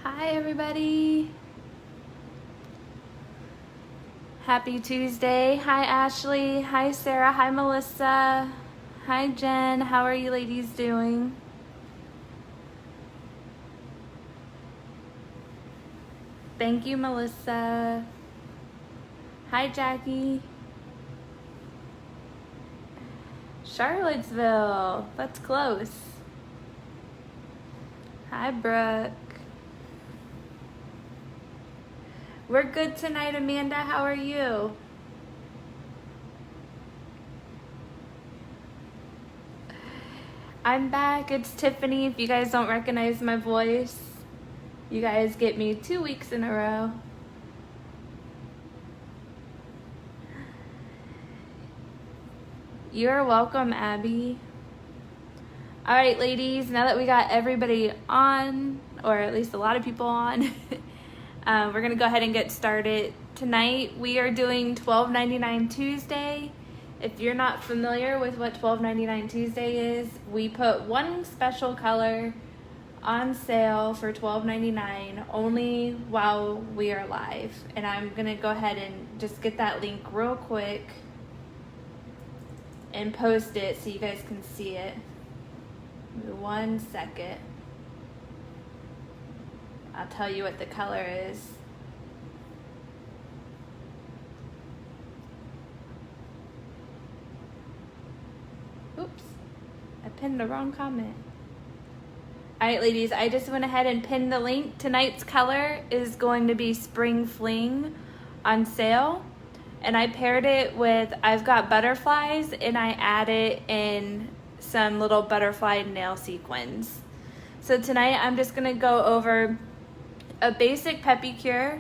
Hi everybody. Happy Tuesday. Hi Ashley. Hi Sarah. Hi Melissa. Hi Jen. How are you ladies doing? Thank you, Melissa. Hi Jackie. Charlottesville. That's close. Hi Brooke. We're good tonight, Amanda. How are you? I'm back. It's Tiffany. If you guys don't recognize my voice, you guys get me 2 weeks in a row. You're welcome, Abby. All right, ladies, now that we got everybody on, or at least a lot of people on, we're gonna go ahead and get started. Tonight, we are doing $12.99 Tuesday. If you're not familiar with what $12.99 Tuesday is, we put one special color on sale for $12.99 only while we are live. And I'm gonna go ahead and just get that link real quick and post it so you guys can see it. Give me 1 second. I'll tell you what the color is. Oops, I pinned the wrong comment. All right, ladies, I just went ahead and pinned the link. Tonight's color is going to be Spring Fling on sale. And I paired it with I've Got Butterflies, and I added in some little butterfly nail sequins. So tonight I'm just gonna go over a basic Peppy cure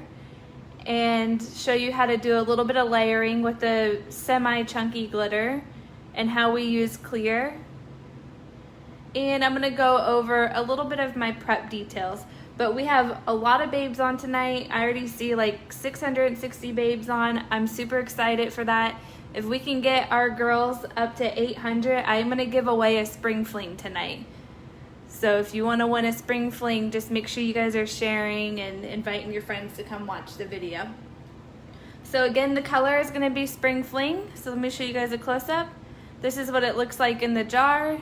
and show you how to do a little bit of layering with the semi-chunky glitter and how we use clear. And I'm gonna go over a little bit of my prep details. But we have a lot of babes on tonight. I already see like 660 babes on. I'm super excited for that. If we can get our girls up to 800, I'm gonna give away a spring fling tonight. So if you wanna win a spring fling, just make sure you guys are sharing and inviting your friends to come watch the video. So again, the color is gonna be spring fling. So let me show you guys a close-up. This is what it looks like in the jar.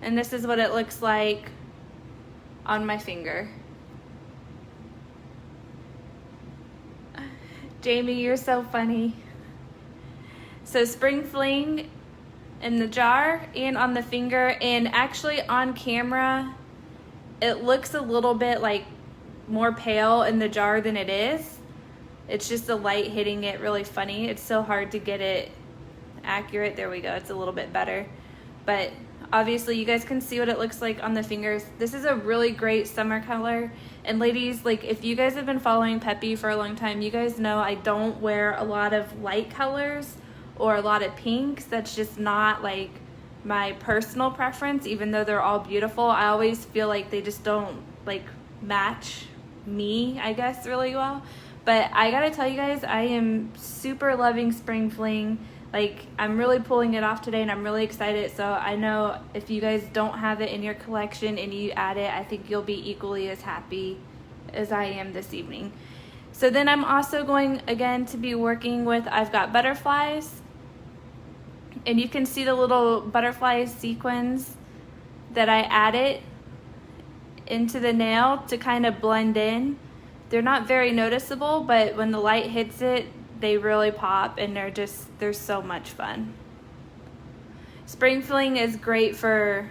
And this is what it looks like on my finger. Jamie, you're so funny. So spring fling in the jar and on the finger, and actually on camera it looks a little bit like more pale in the jar than it is. It's just the light hitting it really funny. It's so hard to get it accurate. There we go, it's a little bit better. But obviously you guys can see what it looks like on the fingers. This is a really great summer color. And ladies, like if you guys have been following Peppy for a long time, you guys know I don't wear a lot of light colors or a lot of pinks. That's just not like my personal preference, even though they're all beautiful. I always feel like they just don't like match me, I guess, really well. But I gotta tell you guys, I am super loving Spring Fling. Like, I'm really pulling it off today and I'm really excited. So I know if you guys don't have it in your collection and you add it, I think you'll be equally as happy as I am this evening. So then I'm also going again to be working with I've Got Butterflies. And you can see the little butterfly sequins that I added into the nail to kind of blend in. They're not very noticeable, but when the light hits it, they really pop, and they're so much fun. Spring Fling is great for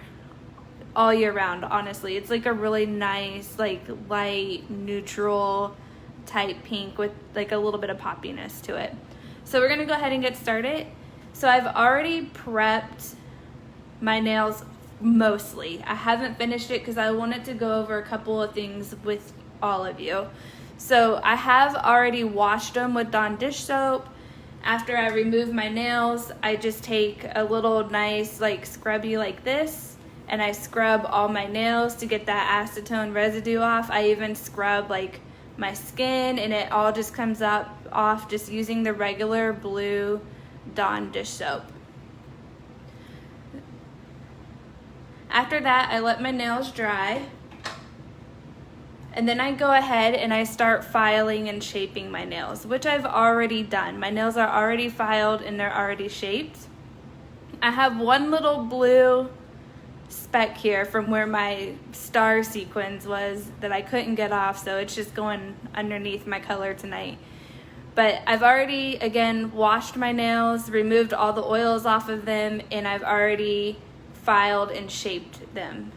all year round, honestly. It's like a really nice, like light, neutral type pink with like a little bit of poppiness to it. So we're gonna go ahead and get started. So I've already prepped my nails mostly. I haven't finished it because I wanted to go over a couple of things with all of you. So I have already washed them with Dawn dish soap. After I remove my nails, I just take a little nice like scrubby like this, and I scrub all my nails to get that acetone residue off. I even scrub like my skin, and it all just comes up off just using the regular blue Dawn dish soap. After that, I let my nails dry. And then I go ahead and I start filing and shaping my nails, which I've already done. My nails are already filed and they're already shaped. I have one little blue speck here from where my star sequins was that I couldn't get off, so it's just going underneath my color tonight. But I've already, again, washed my nails, removed all the oils off of them, and I've already filed and shaped them.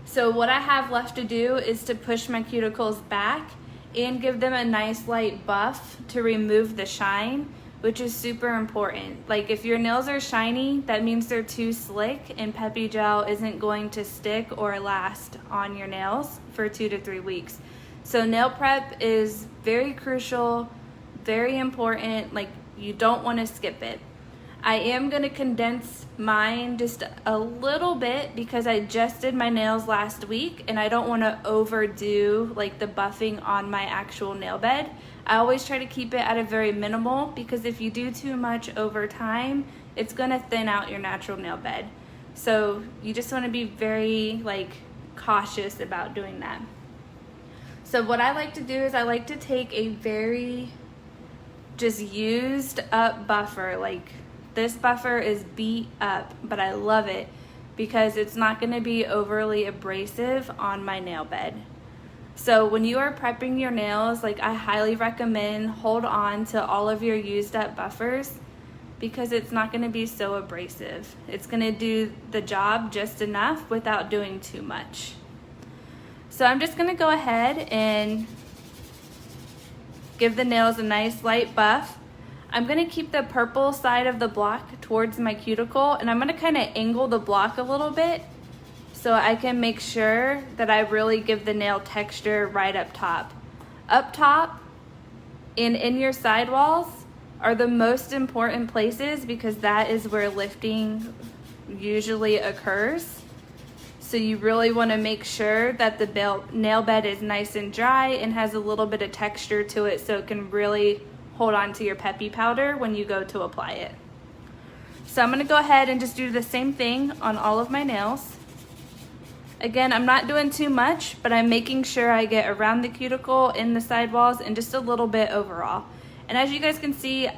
So what I have left to do is to push my cuticles back and give them a nice light buff to remove the shine, which is super important. Like if your nails are shiny, that means they're too slick, and Peppy gel isn't going to stick or last on your nails for 2 to 3 weeks. So nail prep is very crucial, very important. Like you don't want to skip it. I am going to condense mine just a little bit because I just did my nails last week and I don't want to overdo like the buffing on my actual nail bed. I always try to keep it at a very minimal, because if you do too much over time, it's going to thin out your natural nail bed. So you just want to be very like cautious about doing that. So what I like to do is I like to take a very just used up buffer. Like this buffer is beat up, but I love it because it's not going to be overly abrasive on my nail bed. So when you are prepping your nails, like I highly recommend hold on to all of your used up buffers because it's not going to be so abrasive. It's going to do the job just enough without doing too much. So I'm just going to go ahead and give the nails a nice light buff. I'm going to keep the purple side of the block towards my cuticle, and I'm going to kind of angle the block a little bit so I can make sure that I really give the nail texture right up top. Up top and in your sidewalls are the most important places because that is where lifting usually occurs. So you really want to make sure that the nail bed is nice and dry and has a little bit of texture to it so it can really hold on to your Peppy powder when you go to apply it. So I'm going to go ahead and just do the same thing on all of my nails. Again, I'm not doing too much, but I'm making sure I get around the cuticle, in the sidewalls, and just a little bit overall. And as you guys can see,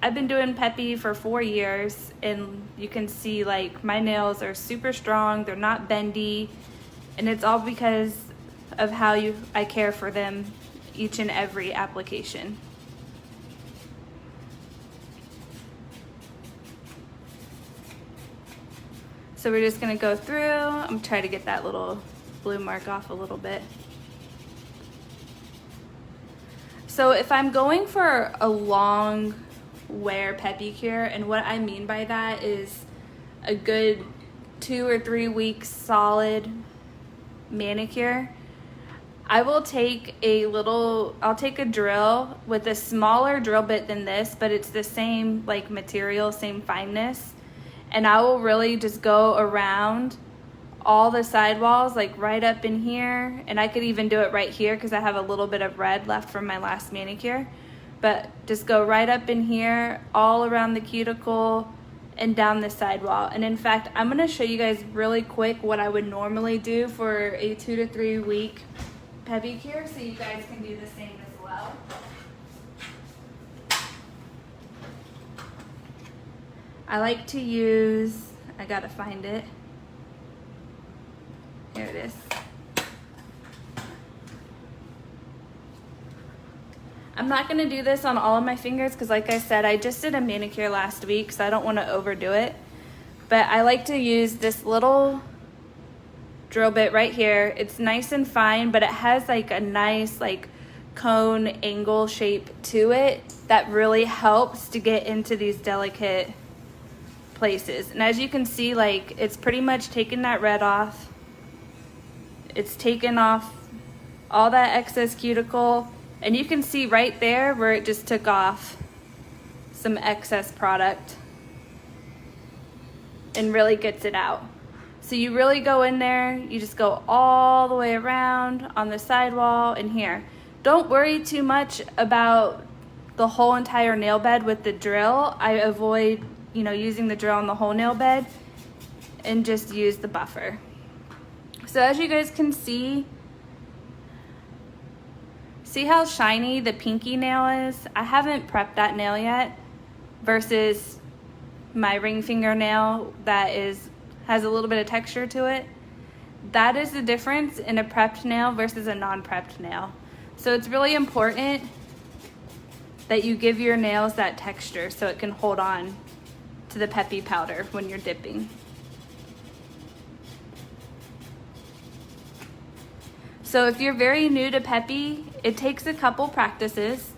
I've been doing Peppy for 4 years, and you can see like my nails are super strong, they're not bendy, and it's all because of how I care for them each and every application. So we're just gonna go through. I'm gonna try to get that little blue mark off a little bit. So if I'm going for a long wear pedicure, and what I mean by that is a good 2 or 3 weeks solid manicure, I will take I'll take a drill with a smaller drill bit than this, but it's the same like material, same fineness. And I will really just go around all the sidewalls, like right up in here. And I could even do it right here because I have a little bit of red left from my last manicure. But just go right up in here, all around the cuticle and down the sidewall. And in fact, I'm gonna show you guys really quick what I would normally do for a 2 to 3 week pedicure so you guys can do the same as well. I like to use, I gotta find it. Here it is. I'm not gonna do this on all of my fingers because like I said, I just did a manicure last week, so I don't wanna overdo it. But I like to use this little drill bit right here. It's nice and fine, but it has like a nice like cone angle shape to it that really helps to get into these delicate places. And as you can see, like it's pretty much taken that red off. It's taken off all that excess cuticle, and you can see right there where it just took off some excess product and really gets it out. So you really go in there, you just go all the way around on the sidewall and here. Don't worry too much about the whole entire nail bed with the drill. I avoid using the drill on the whole nail bed and just use the buffer. So as you guys can see, See how shiny the pinky nail is? I haven't prepped that nail yet versus my ring fingernail that has a little bit of texture to it. That is the difference in a prepped nail versus a non-prepped nail. So it's really important that you give your nails that texture so it can hold on to the Peppi powder when you're dipping. So if you're very new to Peppi, it takes a couple practices.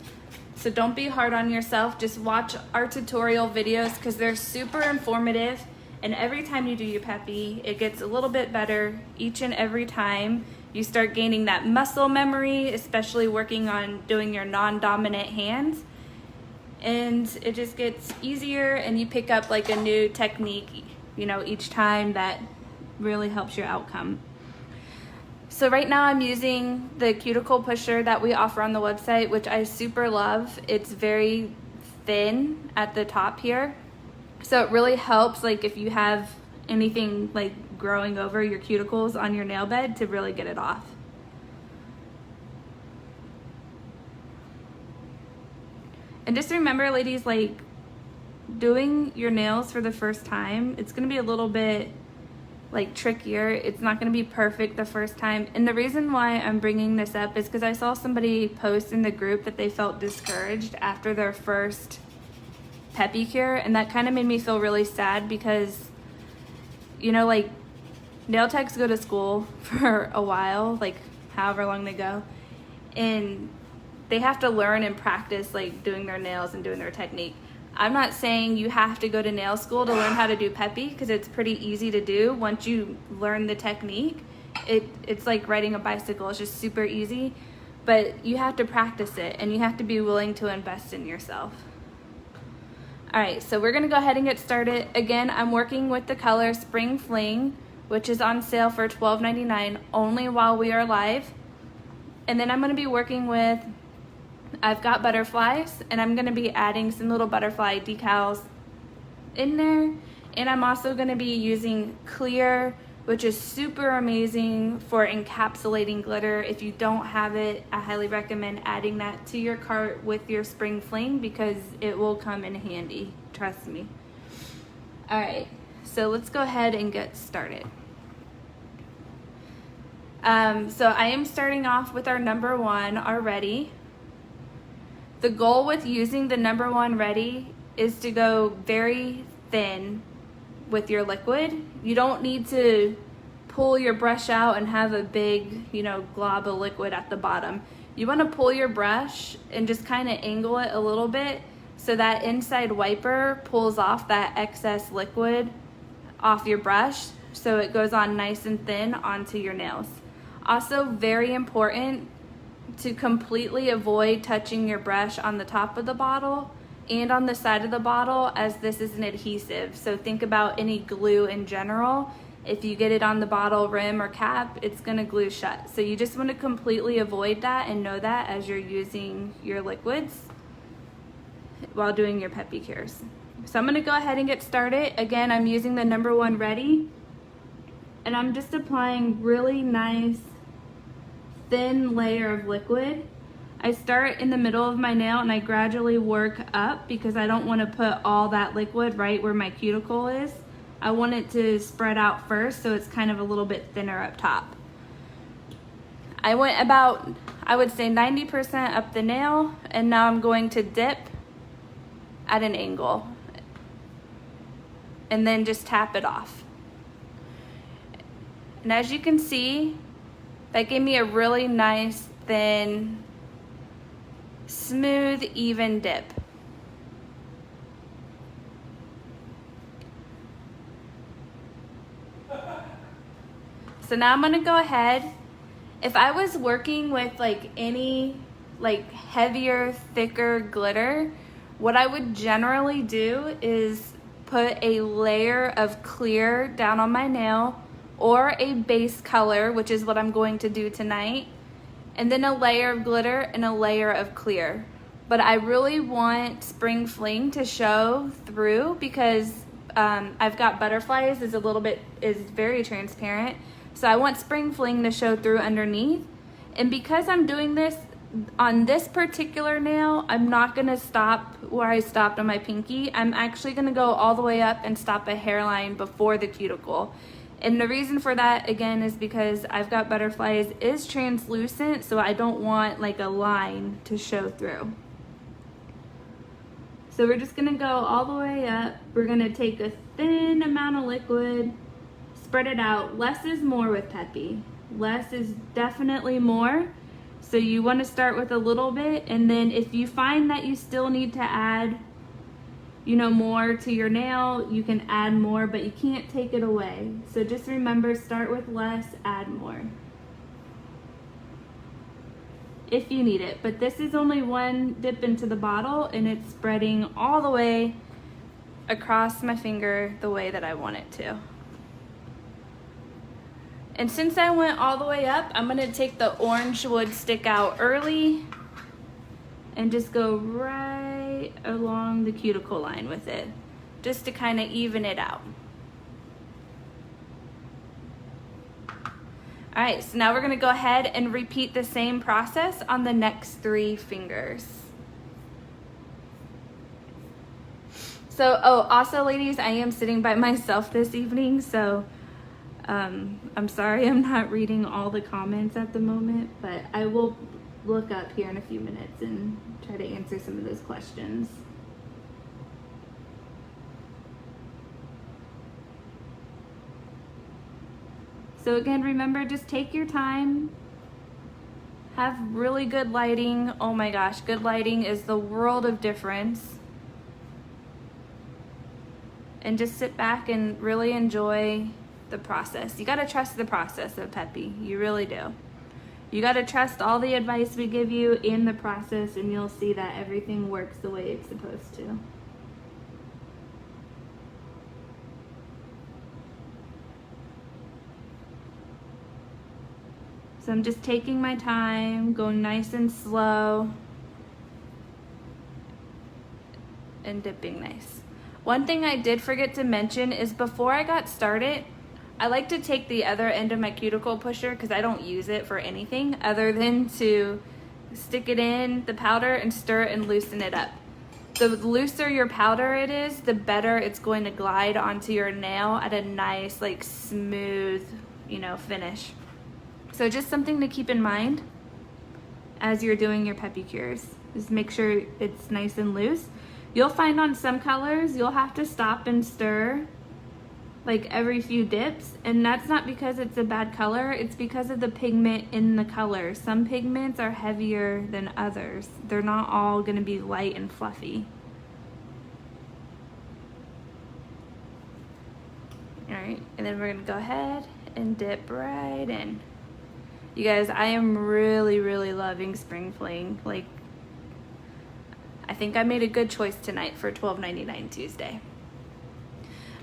So don't be hard on yourself. Just watch our tutorial videos because they're super informative. And every time you do your Peppi, it gets a little bit better each and every time. You start gaining that muscle memory, especially working on doing your non-dominant hands. And it just gets easier and you pick up like a new technique, you know, each time that really helps your outcome. So right now I'm using the Cuticle Pusher that we offer on the website, which I super love. It's very thin at the top here. So it really helps like if you have anything like growing over your cuticles on your nail bed to really get it off. And just remember, ladies, like doing your nails for the first time, it's gonna be a little bit like trickier. It's not gonna be perfect the first time. And the reason why I'm bringing this up is because I saw somebody post in the group that they felt discouraged after their first Peppi cure, and that kind of made me feel really sad because, you know, like nail techs go to school for a while, like however long they go, and they have to learn and practice like doing their nails and doing their technique. I'm not saying you have to go to nail school to learn how to do Peppi because it's pretty easy to do once you learn the technique. It's like riding a bicycle. It's just super easy, but you have to practice it and you have to be willing to invest in yourself. All right, so we're gonna go ahead and get started. Again, I'm working with the color Spring Fling, which is on sale for $12.99 only while we are live. And then I'm gonna be working with, I've got butterflies, and I'm gonna be adding some little butterfly decals in there. And I'm also gonna be using clear, which is super amazing for encapsulating glitter. If you don't have it, I highly recommend adding that to your cart with your Spring Fling because it will come in handy, trust me. All right, so let's go ahead and get started. So I am starting off with our number one, our Ready. The goal with using the number one Ready is to go very thin with your liquid. You don't need to pull your brush out and have a big, you know, glob of liquid at the bottom. You want to pull your brush and just kind of angle it a little bit so that inside wiper pulls off that excess liquid off your brush so it goes on nice and thin onto your nails. Also very important to completely avoid touching your brush on the top of the bottle and on the side of the bottle, as this is an adhesive. So think about any glue in general. If you get it on the bottle rim or cap, it's gonna glue shut. So you just wanna completely avoid that and know that as you're using your liquids while doing your Peppi cures. So I'm gonna go ahead and get started. Again, I'm using the number one Ready, and I'm just applying really nice thin layer of liquid. I start in the middle of my nail and I gradually work up because I don't want to put all that liquid right where my cuticle is. I want it to spread out first so it's kind of a little bit thinner up top. I went about, I would say 90% up the nail, and now I'm going to dip at an angle and then just tap it off. And as you can see, that gave me a really nice, thin, smooth, even dip. So now I'm gonna go ahead. If I was working with like any like heavier, thicker glitter, what I would generally do is put a layer of clear down on my nail or a base color, which is what I'm going to do tonight, and then a layer of glitter and a layer of clear. But I really want Spring Fling to show through because I've got butterflies is very transparent. So I want Spring Fling to show through underneath. And because I'm doing this on this particular nail, I'm not gonna stop where I stopped on my pinky. I'm actually gonna go all the way up and stop a hairline before the cuticle. And the reason for that, again, is because I've Got Butterflies is translucent, so I don't want like a line to show through. So we're just gonna go all the way up. We're gonna take a thin amount of liquid, spread it out. Less is more with Peppy. Less is definitely more. So you wanna start with a little bit, and then if you find that you still need to add, you know, more to your nail, you can add more, but you can't take it away. So just remember, start with less, add more, if you need it. But this is only one dip into the bottle, and it's spreading all the way across my finger the way that I want it to. And since I went all the way up, I'm gonna take the orange wood stick out early and just go right along the cuticle line with it, just to kind of even it out. All right, so now we're gonna go ahead and repeat the same process on the next 3 fingers. So, oh, also ladies, I am sitting by myself this evening, so I'm sorry I'm not reading all the comments at the moment, but I will look up here in a few minutes and try to answer some of those questions. So again, remember, just take your time, have really good lighting. Oh my gosh, good lighting is the world of difference. And just sit back and really enjoy the process. You gotta trust the process of Peppy, you really do. You gotta trust all the advice we give you in the process, and you'll see that everything works the way it's supposed to. So I'm just taking my time, going nice and slow, and dipping nice. One thing I did forget to mention is before I got started, I like to take the other end of my cuticle pusher, because I don't use it for anything other than to stick it in the powder and stir it and loosen it up. The looser your powder it is, the better it's going to glide onto your nail at a nice, like, smooth, you know, finish. So just something to keep in mind as you're doing your Peppy cures. Just make sure it's nice and loose. You'll find on some colors you'll have to stop and stir like every few dips, and that's not because it's a bad color, it's because of the pigment in the color. Some pigments are heavier than others. They're not all gonna be light and fluffy. All right, and then we're gonna go ahead and dip right in. You guys, I am really, really loving Spring Fling. Like, I think I made a good choice tonight for $12.99 Tuesday.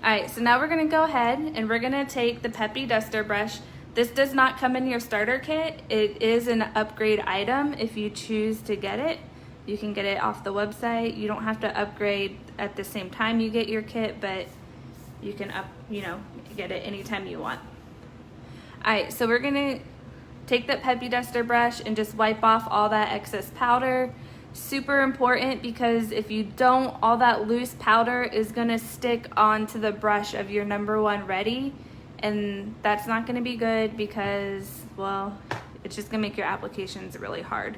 All right, so now we're gonna go ahead and we're gonna take the Peppy duster brush. This does not come in your starter kit. It is an upgrade item if you choose to get it. You can get it off the website. You don't have to upgrade at the same time you get your kit, but you can get it anytime you want. All right, so we're gonna take that Peppy duster brush and just wipe off all that excess powder. Super important, because if you don't, all that loose powder is gonna stick onto the brush of your #1 ready, and that's not gonna be good because, well, it's just gonna make your applications really hard.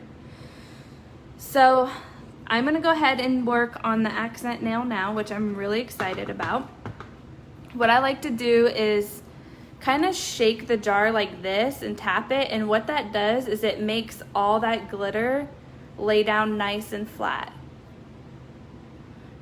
So I'm gonna go ahead and work on the accent nail now, which I'm really excited about. What I like to do is kind of shake the jar like this and tap it, and what that does is it makes all that glitter lay down nice and flat.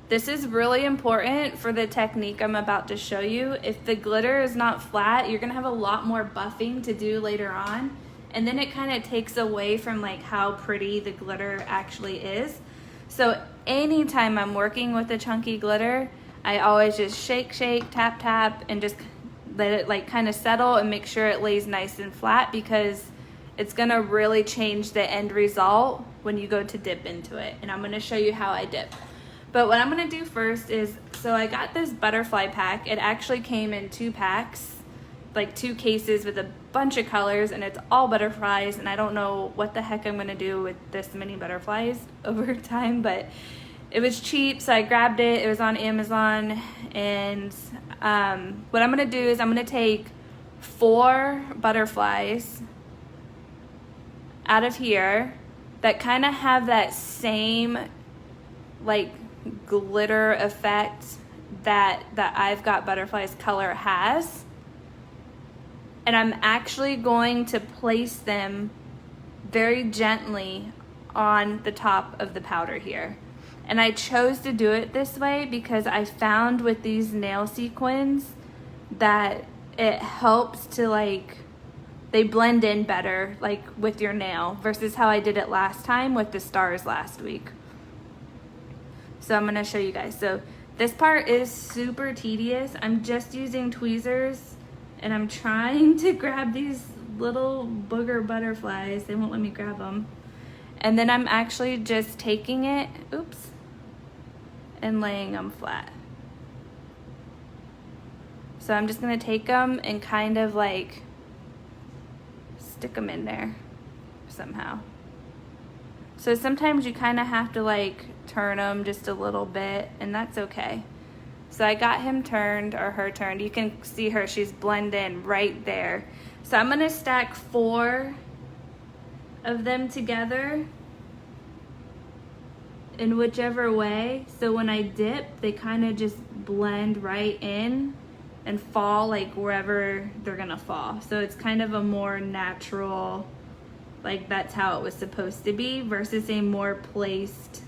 This is really important for the technique I'm about to show you. If the glitter is not flat, you're gonna have a lot more buffing to do later on, and then it kind of takes away from like how pretty the glitter actually is. So anytime I'm working with the chunky glitter, I always just shake, shake, tap, tap, and just let it like kind of settle and make sure it lays nice and flat, because it's gonna really change the end result when you go to dip into it. And I'm gonna show you how I dip. But what I'm gonna do first is, so I got this butterfly pack. It actually came in 2 packs, like 2 cases with a bunch of colors and it's all butterflies, and I don't know what the heck I'm gonna do with this many butterflies over time, but it was cheap, so I grabbed it. It was on Amazon, and what I'm gonna do is I'm gonna take 4 butterflies out of here that kind of have that same like glitter effect that I've Got Butterflies color has, and I'm actually going to place them very gently on the top of the powder here. And I chose to do it this way because I found with these nail sequins that it helps to like, they blend in better like with your nail versus how I did it last time with the stars last week. So I'm gonna show you guys. So this part is super tedious. I'm just using tweezers and I'm trying to grab these little booger butterflies. They won't let me grab them. And then I'm actually just taking it, oops, and laying them flat. So I'm just gonna take them and kind of like stick them in there somehow. So sometimes you kind of have to like turn them just a little bit, and that's okay. So I got him turned, or her turned. You can see her, she's blended in right there. So I'm gonna stack 4 of them together in whichever way. So when I dip, they kind of just blend right in and fall like wherever they're gonna fall. So it's kind of a more natural, like that's how it was supposed to be versus a more placed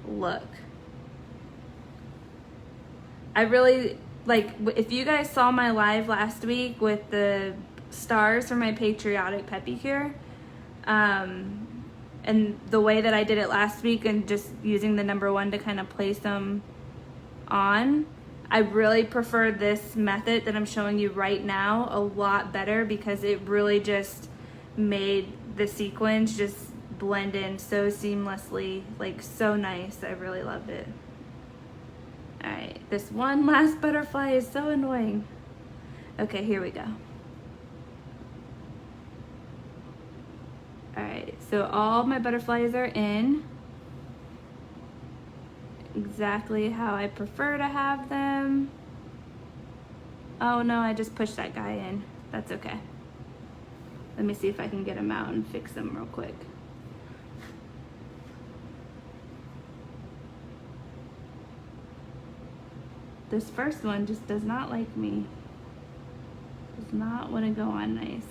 look. I really, like, if you guys saw my live last week with the stars for my patriotic Pepe here, and the way that I did it last week and just using the number 1 to kind of place them on, I really prefer this method that I'm showing you right now a lot better because it really just made the sequins just blend in so seamlessly, like so nice. I really loved it. All right, this one last butterfly is so annoying. Okay, here we go. All right, so all my butterflies are in exactly how I prefer to have them. Oh no, I just pushed that guy in. That's okay. Let me see if I can get him out and fix him real quick. This first one just does not like me. Does not want to go on nice.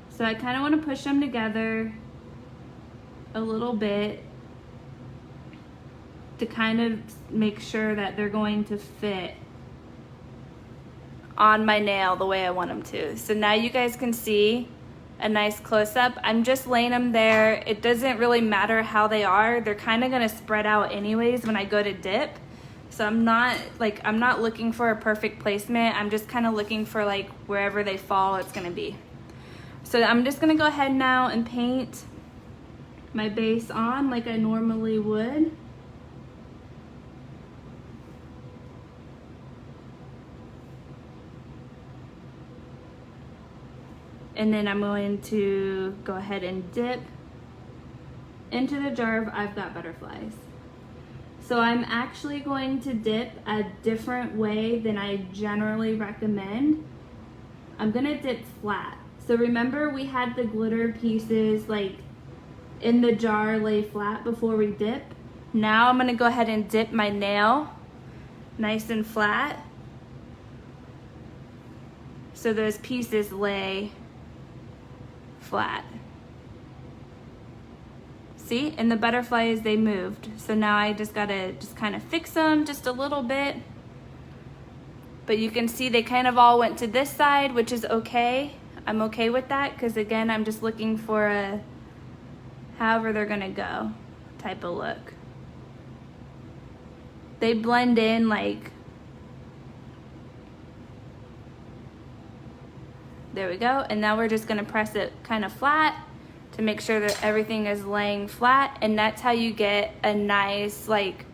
So I kind of want to push them together a little bit to kind of make sure that they're going to fit on my nail the way I want them to. So now you guys can see a nice close-up. I'm just laying them there. It doesn't really matter how they are. They're kind of going to spread out anyways when I go to dip. So I'm not looking for a perfect placement. I'm just kind of looking for like wherever they fall, it's going to be. So I'm just going to go ahead now and paint my base on like I normally would. And then I'm going to go ahead and dip into the jar of I've Got Butterflies. So I'm actually going to dip a different way than I generally recommend. I'm gonna dip flat. So remember we had the glitter pieces like in the jar lay flat before we dip. Now I'm gonna go ahead and dip my nail nice and flat so those pieces lay flat. See, and the butterflies, they moved. So now I just gotta kind of fix them just a little bit. But you can see they kind of all went to this side, which is okay. I'm okay with that because again, I'm just looking for a however they're gonna go type of look. They blend in like, there we go. And now we're just gonna press it kind of flat to make sure that everything is laying flat, and that's how you get a nice like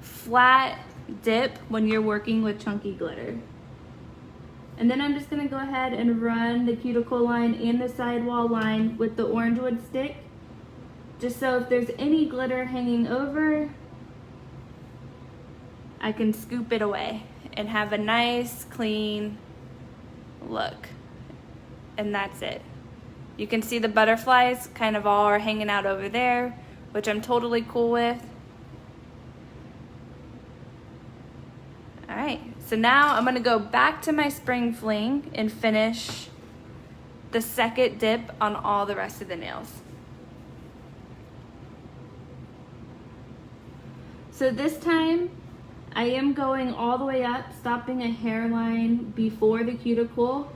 flat dip when you're working with chunky glitter. And then I'm just gonna go ahead and run the cuticle line and the sidewall line with the orange wood stick, just so if there's any glitter hanging over, I can scoop it away and have a nice clean look. And that's it. You can see the butterflies kind of all are hanging out over there, which I'm totally cool with. All right, so now I'm gonna go back to my spring fling and finish the second dip on all the rest of the nails. So this time, I am going all the way up, stopping a hairline before the cuticle.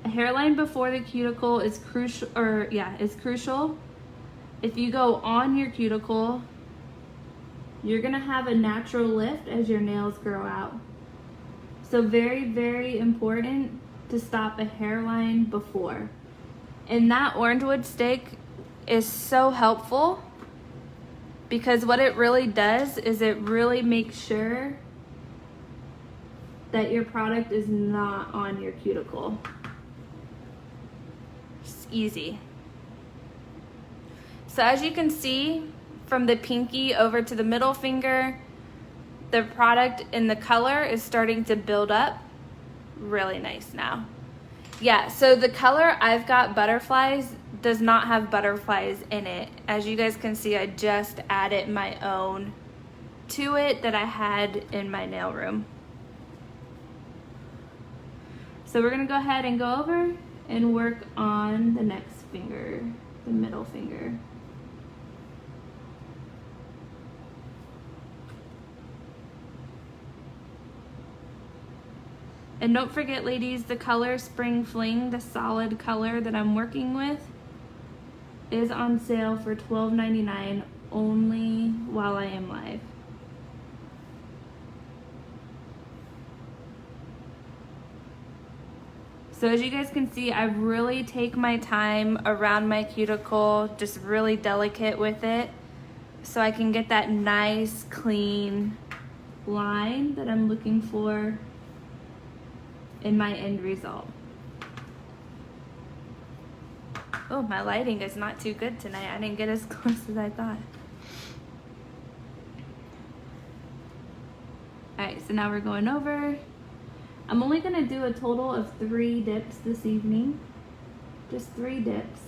A hairline before the cuticle is crucial, is crucial. If you go on your cuticle, you're gonna have a natural lift as your nails grow out. So very, very important to stop a hairline before. And that orange wood stick is so helpful because what it really does is it really makes sure that your product is not on your cuticle. It's easy. So as you can see, from the pinky over to the middle finger, the product in the color is starting to build up really nice now. Yeah, so the color I've got butterflies does not have butterflies in it. As you guys can see, I just added my own to it that I had in my nail room. So we're gonna go ahead and go over and work on the next finger, the middle finger. And don't forget, ladies, the color Spring Fling, the solid color that I'm working with, is on sale for $12.99 only while I am live. So as you guys can see, I really take my time around my cuticle, just really delicate with it, so I can get that nice, clean line that I'm looking for in my end result. Oh, my lighting is not too good tonight. I didn't get as close as I thought. All right, so now we're going over. I'm only gonna do a total of 3 dips this evening, just 3 dips.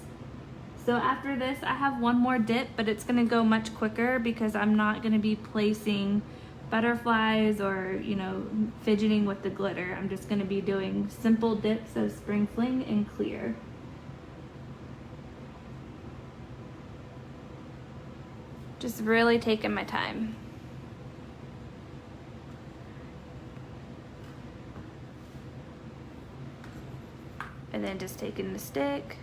So after this, I have one more dip, but it's gonna go much quicker because I'm not gonna be placing butterflies or, you know, fidgeting with the glitter. I'm just gonna be doing simple dips of Spring Fling and clear. Just really taking my time. And then just taking the stick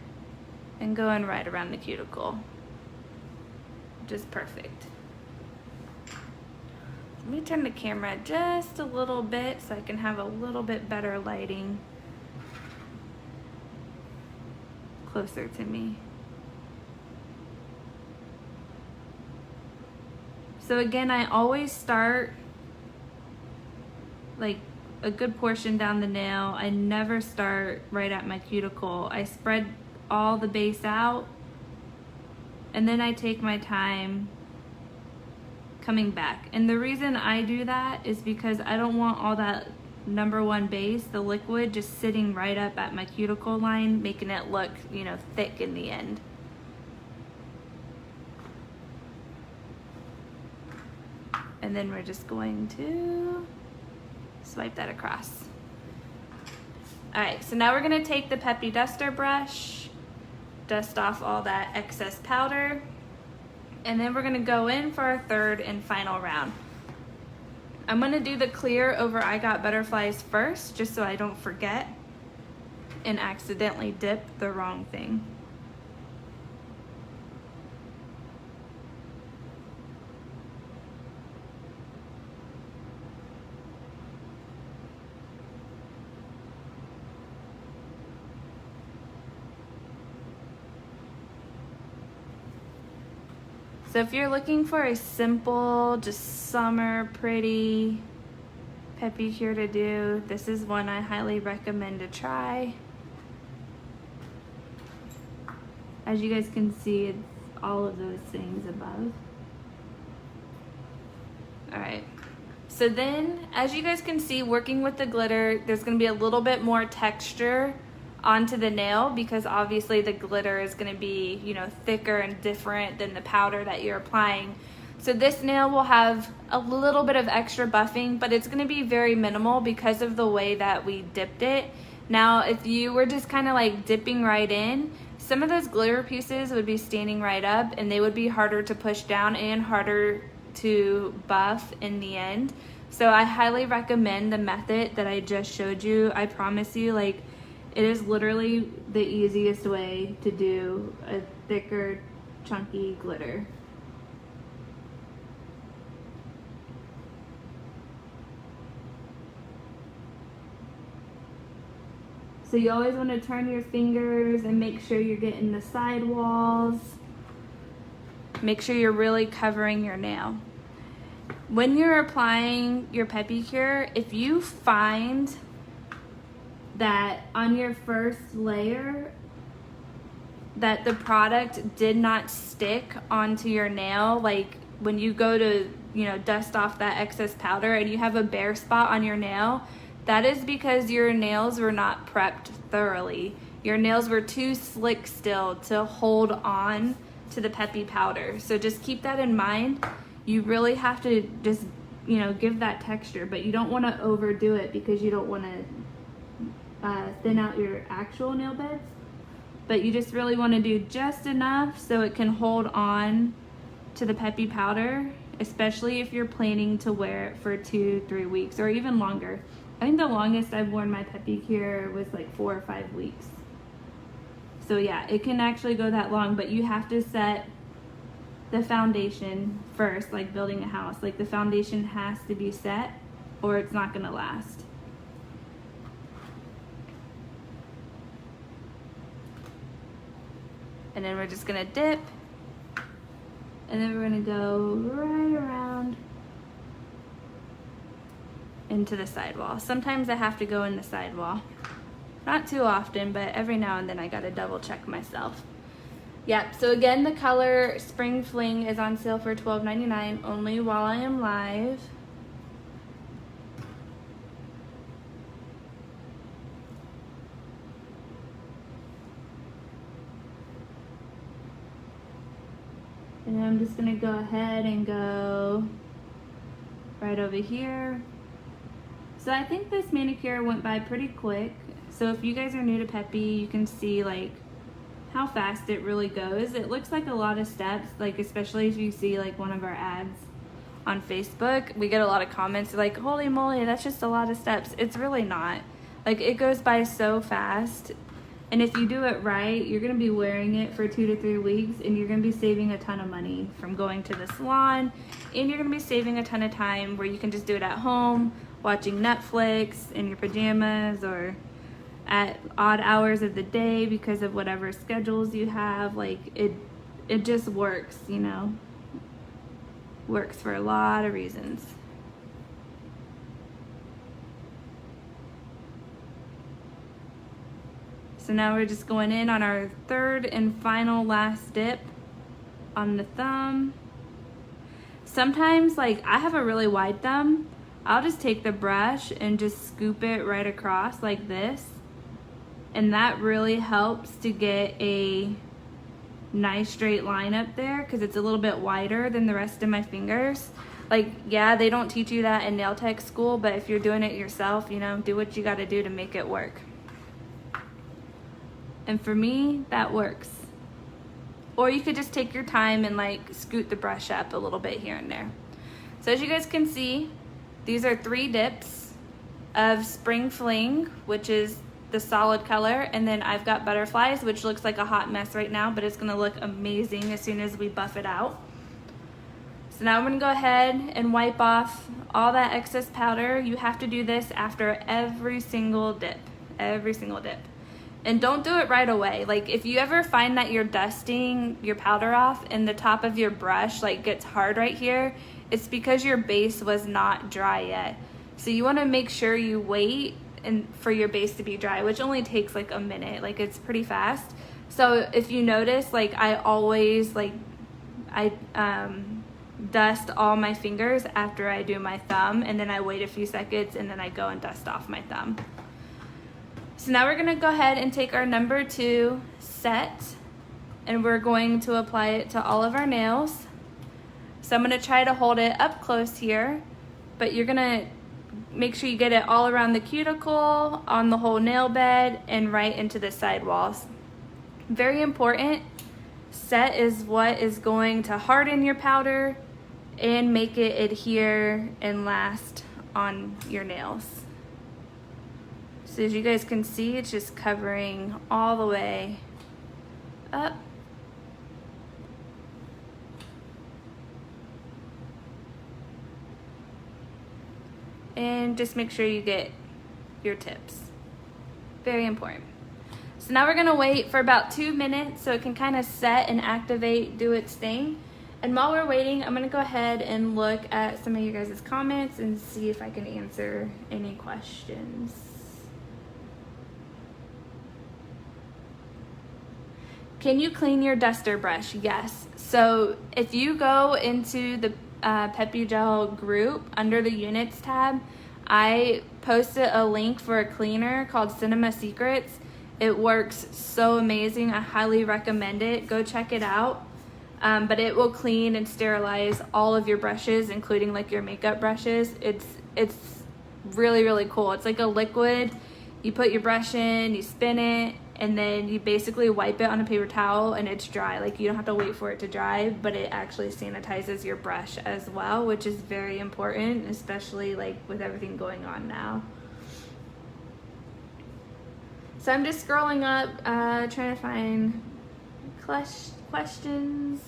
and going right around the cuticle. Just perfect. Let me turn the camera just a little bit so I can have a little bit better lighting closer to me. So again, I always start like a good portion down the nail. I never start right at my cuticle. I spread all the base out and then I take my time coming back. And the reason I do that is because I don't want all that #1 base, the liquid, just sitting right up at my cuticle line, making it look, you know, thick in the end. And then we're just going to swipe that across. All right, so now we're gonna take the Peppy duster brush, dust off all that excess powder, and then we're gonna go in for our 3rd and final round. I'm gonna do the clear over I Got Butterflies first, just so I don't forget and accidentally dip the wrong thing. So if you're looking for a simple, just summer, pretty Peppy here to do. This is one I highly recommend to try. As you guys can see, it's all of those things above. All right. So then, as you guys can see, working with the glitter, there's going to be a little bit more texture onto the nail because obviously the glitter is going to be, you know, thicker and different than the powder that you're applying. So this nail will have a little bit of extra buffing, but it's going to be very minimal because of the way that we dipped it. Now, if you were just kind of like dipping right in, some of those glitter pieces would be standing right up and they would be harder to push down and harder to buff in the end. So I highly recommend the method that I just showed you. I promise you, like, it is literally the easiest way to do a thicker, chunky glitter. So you always want to turn your fingers and make sure you're getting the side walls. Make sure you're really covering your nail. When you're applying your Peppy cure, if you find that on your first layer that the product did not stick onto your nail, like when you go to, you know, dust off that excess powder and you have a bare spot on your nail, that is because your nails were not prepped thoroughly. Your nails were too slick still to hold on to the Peppy powder. So just keep that in mind. You really have to just, you know, give that texture, but you don't want to overdo it because you don't want to thin out your actual nail beds. But you just really want to do just enough so it can hold on to the Peppy powder, especially if you're planning to wear it for 2-3 weeks or even longer. I think the longest I've worn my Peppy cure was like 4 or 5 weeks. So yeah, it can actually go that long, but you have to set the foundation first, like building a house. Like the foundation has to be set or it's not gonna last. And then we're just gonna dip, and then we're gonna go right around into the sidewall. Sometimes I have to go in the sidewall. Not too often, but every now and then I gotta double check myself. Yep, so again, the color Spring Fling is on sale for $12.99 only while I am live. And I'm just gonna go ahead and go right over here. So I think this manicure went by pretty quick. So if you guys are new to Peppy, you can see like how fast it really goes. It looks like a lot of steps, like especially if you see like one of our ads on Facebook. We get a lot of comments like, holy moly, that's just a lot of steps. It's really not. Like it goes by so fast. And if you do it right, you're gonna be wearing it for 2 to 3 weeks and you're gonna be saving a ton of money from going to the salon, and you're gonna be saving a ton of time where you can just do it at home, watching Netflix in your pajamas or at odd hours of the day because of whatever schedules you have. Like it just works, you know, works for a lot of reasons. So now we're just going in on our third and final last dip on the thumb. Sometimes, like I have a really wide thumb, I'll just take the brush and just scoop it right across like this. And that really helps to get a nice straight line up there because it's a little bit wider than the rest of my fingers. Like, yeah, they don't teach you that in nail tech school, but if you're doing it yourself, you know, do what you got to do to make it work. And for me, that works. Or you could just take your time and like scoot the brush up a little bit here and there. So as you guys can see, these are 3 dips of Spring Fling, which is the solid color, and then I've got Butterflies, which looks like a hot mess right now, but it's gonna look amazing as soon as we buff it out. So now I'm gonna go ahead and wipe off all that excess powder. You have to do this after every single dip, every single dip. And don't do it right away. Like if you ever find that you're dusting your powder off and the top of your brush like gets hard right here, it's because your base was not dry yet. So you want to make sure you wait and for your base to be dry, which only takes like a minute. Like, it's pretty fast. So if you notice, like, I always dust all my fingers after I do my thumb, and then I wait a few seconds and then I go and dust off my thumb. So now we're gonna go ahead and take our number 2 set, and we're going to apply it to all of our nails. So I'm gonna try to hold it up close here, but you're gonna make sure you get it all around the cuticle, on the whole nail bed, and right into the side walls. Very important. Set is what is going to harden your powder and make it adhere and last on your nails. So as you guys can see, it's just covering all the way up. And just make sure you get your tips. Very important. So now we're gonna wait for about 2 minutes so it can kind of set and activate, do its thing. And while we're waiting, I'm gonna go ahead and look at some of you guys' comments and see if I can answer any questions. Can you clean your duster brush? Yes. So if you go into the Peppy Gel group under the units tab, I posted a link for a cleaner called Cinema Secrets. It works so amazing. I highly recommend it. Go check it out. But it will clean and sterilize all of your brushes, including like your makeup brushes. It's really, really cool. It's like a liquid. You put your brush in, you spin it, and then you basically wipe it on a paper towel and it's dry. Like, you don't have to wait for it to dry, but it actually sanitizes your brush as well, which is very important, especially like with everything going on now. So I'm just scrolling up, trying to find questions.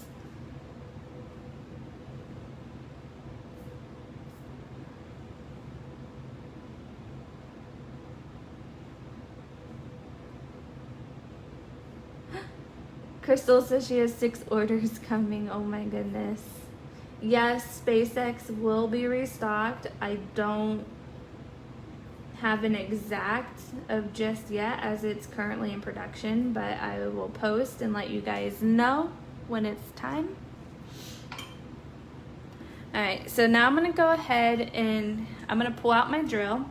Crystal says she has 6 orders coming. Oh my goodness. Yes, SpaceX will be restocked. I don't have an exact of just yet as it's currently in production, but I will post and let you guys know when it's time. Alright, so now I'm going to go ahead and I'm going to pull out my drill.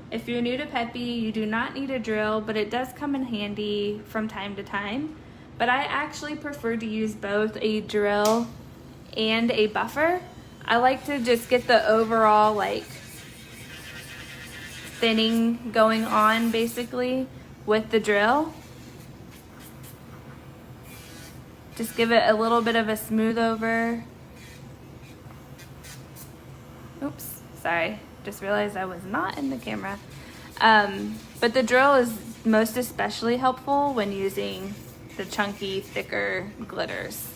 If you're new to Peppy, you do not need a drill, but it does come in handy from time to time. But I actually prefer to use both a drill and a buffer. I like to just get the overall like thinning going on basically with the drill. Just give it a little bit of a smooth over. Oops, sorry. Just realized I was not in the camera. But the drill is most especially helpful when using the chunky, thicker glitters,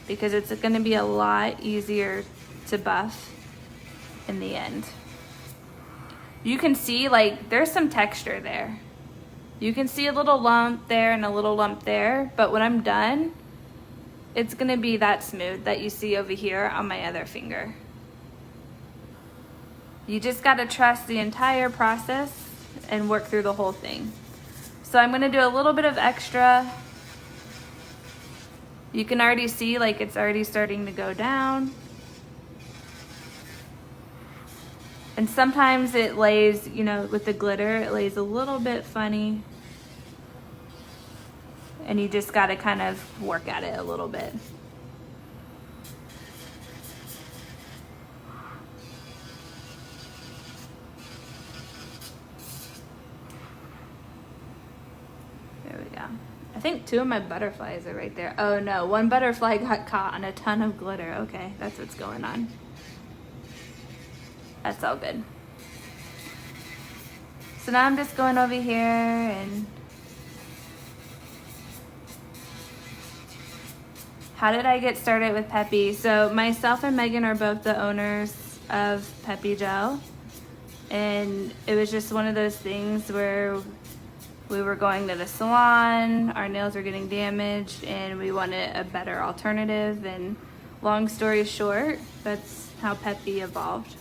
because it's going to be a lot easier to buff in the end. You can see like there's some texture there. You can see a little lump there and a little lump there, but when I'm done, it's going to be that smooth that you see over here on my other finger. You just got to trust the entire process and work through the whole thing. So I'm going to do a little bit of extra. You can already see like it's already starting to go down. And sometimes it lays, you know, with the glitter, it lays a little bit funny. And you just got to kind of work at it a little bit. There we go. I think 2 of my butterflies are right there. Oh no, 1 butterfly got caught on a ton of glitter. Okay, that's what's going on. That's all good. So now I'm just going over here and how did I get started with Peppy? So myself and Megan are both the owners of Peppy Gel, and it was just one of those things where we were going to the salon, our nails were getting damaged, and we wanted a better alternative. And long story short, that's how Peppy evolved.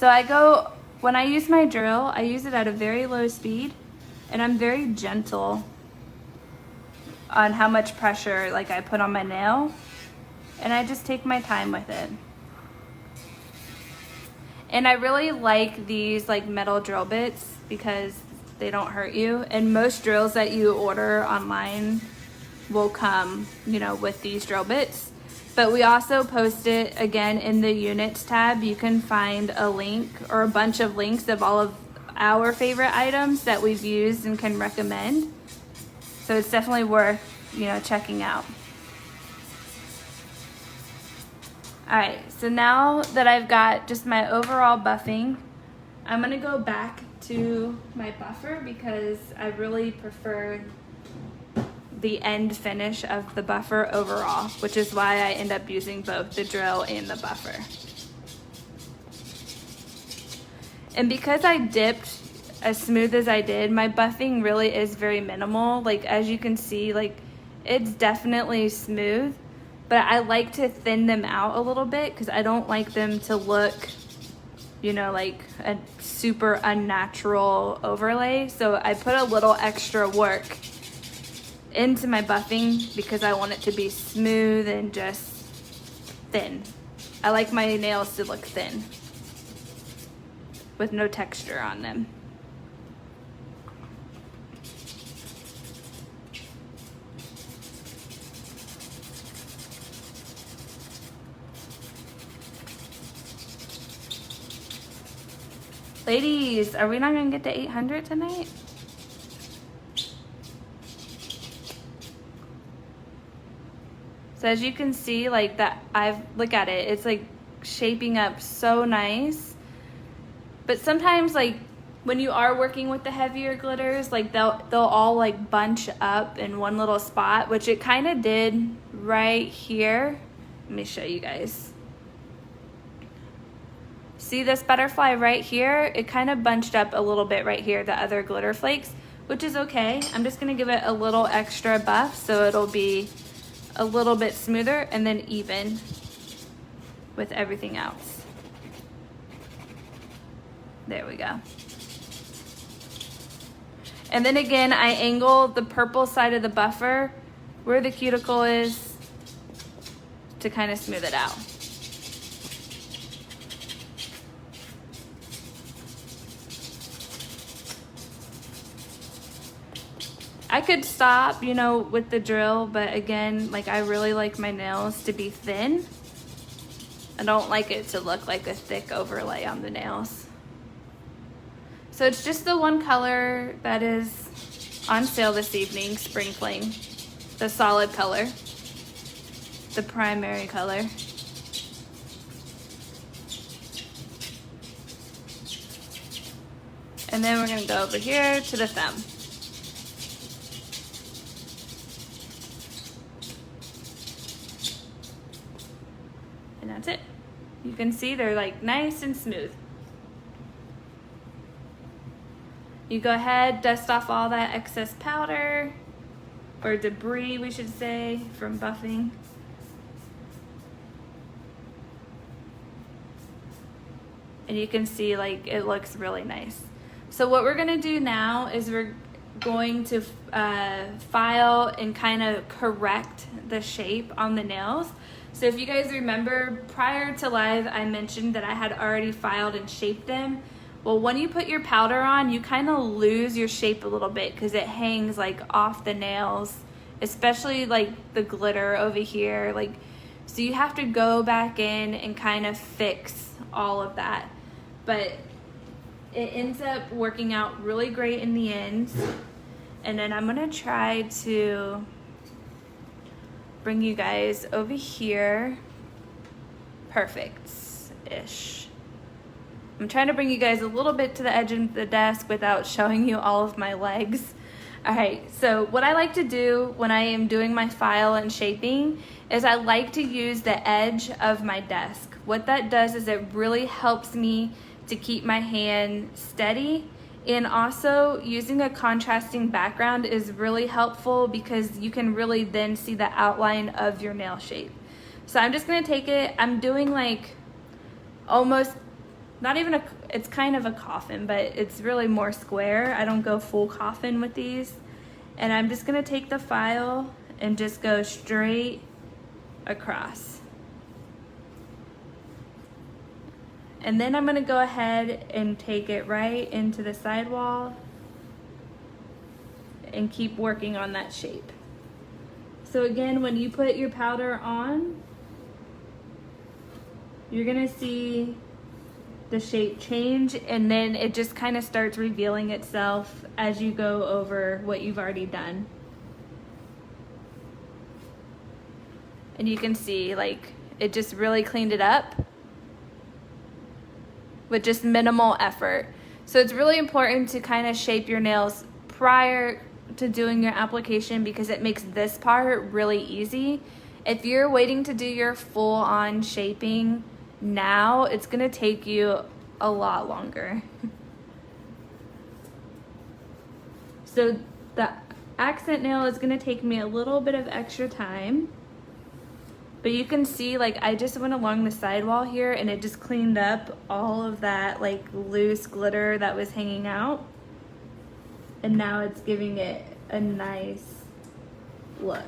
So when I use my drill, I use it at a very low speed, and I'm very gentle on how much pressure like I put on my nail, and I just take my time with it. And I really like these like metal drill bits because they don't hurt you, and most drills that you order online will come, you know, with these drill bits. But we also post it again in the units tab. You can find a link or a bunch of links of all of our favorite items that we've used and can recommend. So it's definitely worth, you know, checking out. All right, so now that I've got just my overall buffing, I'm gonna go back to my buffer because I really prefer the end finish of the buffer overall, which is why I end up using both the drill and the buffer. And because I dipped as smooth as I did, my buffing really is very minimal. Like, as you can see, like, it's definitely smooth, but I like to thin them out a little bit because I don't like them to look, you know, like a super unnatural overlay. So I put a little extra work into my buffing because I want it to be smooth and just thin. I like my nails to look thin with no texture on them. Ladies, are we not gonna get to 800 tonight? So as you can see, like that, look at it, it's like shaping up so nice. But sometimes, like when you are working with the heavier glitters, like they'll all like bunch up in one little spot, which it kind of did right here. Let me show you guys. See this butterfly right here? It kind of bunched up a little bit right here, the other glitter flakes, which is okay. I'm just gonna give it a little extra buff so it'll be a little bit smoother and then even with everything else. There we go. And then again, I angle the purple side of the buffer where the cuticle is to kind of smooth it out. I could stop, you know, with the drill, but again, like I really like my nails to be thin. I don't like it to look like a thick overlay on the nails. So it's just the one color that is on sale this evening, Spring Fling. The solid color, the primary color. And then we're gonna go over here to the thumb. And that's it. You can see they're like nice and smooth. You go ahead, dust off all that excess powder, or debris we should say, from buffing. And you can see like it looks really nice. So what we're gonna do now is we're going to file and kind of correct the shape on the nails. So if you guys remember, prior to live, I mentioned that I had already filed and shaped them. Well, when you put your powder on, you kind of lose your shape a little bit because it hangs like off the nails, especially like the glitter over here. Like, so you have to go back in and kind of fix all of that. But it ends up working out really great in the end. And then I'm gonna try to bring you guys over here. Perfect-ish. I'm trying to bring you guys a little bit to the edge of the desk without showing you all of my legs. All right, so what I like to do when I am doing my file and shaping is I like to use the edge of my desk. What that does is it really helps me to keep my hand steady, and also using a contrasting background is really helpful because you can really then see the outline of your nail shape. So I'm just gonna take it, I'm doing like almost not even it's kind of a coffin, but it's really more square. I don't go full coffin with these. And I'm just gonna take the file and just go straight across. And then I'm gonna go ahead and take it right into the sidewall and keep working on that shape. So again, when you put your powder on, you're gonna see the shape change, and then it just kind of starts revealing itself as you go over what you've already done. And you can see like it just really cleaned it up with just minimal effort. So it's really important to kind of shape your nails prior to doing your application because it makes this part really easy. If you're waiting to do your full-on shaping now, it's gonna take you a lot longer. So the accent nail is gonna take me a little bit of extra time, but you can see like I just went along the sidewall here and it just cleaned up all of that like loose glitter that was hanging out, and now it's giving it a nice look.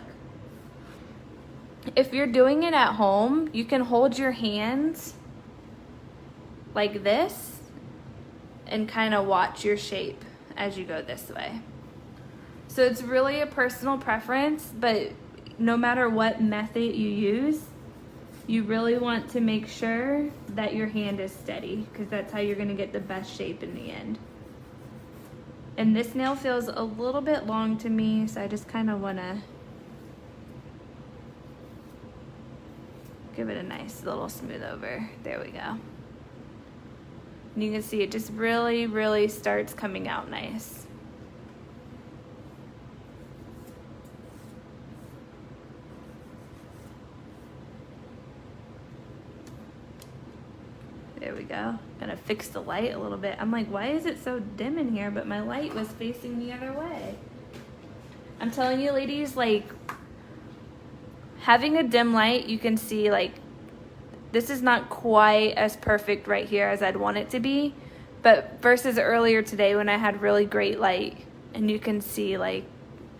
If you're doing it at home, you can hold your hands like this and kind of watch your shape as you go this way. So it's really a personal preference, but no matter what method you use, you really want to make sure that your hand is steady because that's how you're going to get the best shape in the end. And this nail feels a little bit long to me, so I just kind of want to give it a nice little smooth over. There we go. And you can see it just really, really starts coming out nice. There we go. Gonna fix the light a little bit. I'm like, why is it so dim in here? But my light was facing the other way. I'm telling you, ladies, like, having a dim light, you can see like this is not quite as perfect right here as I'd want it to be, but versus earlier today when I had really great light, and you can see like